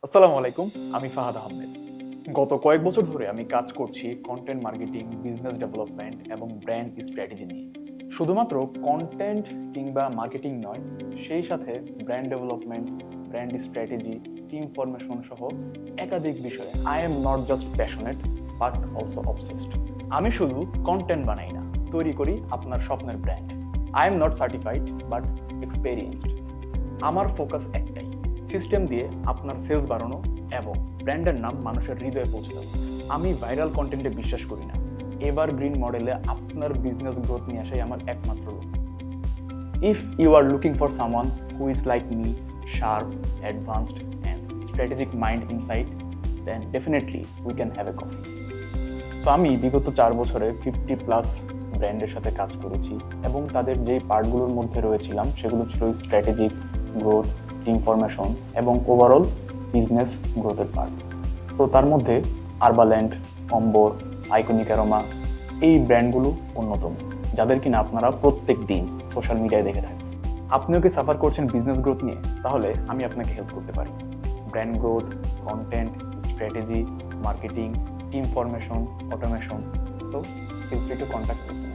আসসালামু আলাইকুম। আমি ফাহাদ আহমেদ। গত কয়েক বছর ধরে আমি কাজ করছি কন্টেন্ট মার্কেটিং, বিজনেস ডেভেলপমেন্ট এবং ব্র্যান্ড স্ট্র্যাটেজি নিয়ে। শুধুমাত্র কন্টেন্ট কিংবা মার্কেটিং নয়, সেই সাথে brand development, brand strategy, team formation সহ একাধিক বিষয়ে I am not just passionate but also obsessed. আমি শুধু কন্টেন্ট বানাই না, তৈরি করি আপনার স্বপ্নের brand. I am not certified but experienced. আমার ফোকাস একটাই, সিস্টেম দিয়ে আপনার সেলস বাড়ানো এবং ব্র্যান্ডের নাম মানুষের হৃদয়ে পৌঁছে দেওয়া। আমি ভাইরাল কন্টেন্টে বিশ্বাস করি না, এভারগ্রিন মডেলে আপনার বিজনেস গ্রোথ নিয়ে আসাই আমার একমাত্র লক্ষ্য। If you are looking for someone who is like me, sharp, advanced and strategic mind insight, then definitely we can have a coffee. So আমি বিগত 4 বছরে 50+ ব্র্যান্ডের সাথে কাজ করেছি এবং তাদের যেই পার্টগুলোর মধ্যে রয়েছিলাম সেগুলো ছিল স্ট্র্যাটেজিক গ্রোথ, ইনফরমেশন এবং ওভারঅল বিজনেস গ্রোথের পার্ট। সো তার মধ্যে আরবাল্যান্ড, অম্বর, আইকনিক অ্যারোমা এই ব্র্যান্ডগুলো অন্যতম, যাদের কিনা আপনারা প্রত্যেক দিন সোশ্যাল মিডিয়ায় দেখে থাকেন। আপনিও কি সাফার করছেন বিজনেস গ্রোথ নিয়ে? তাহলে আমি আপনাকে হেল্প করতে পারি। Brand growth, content, strategy, marketing, team formation, automation. So feel free to contact me.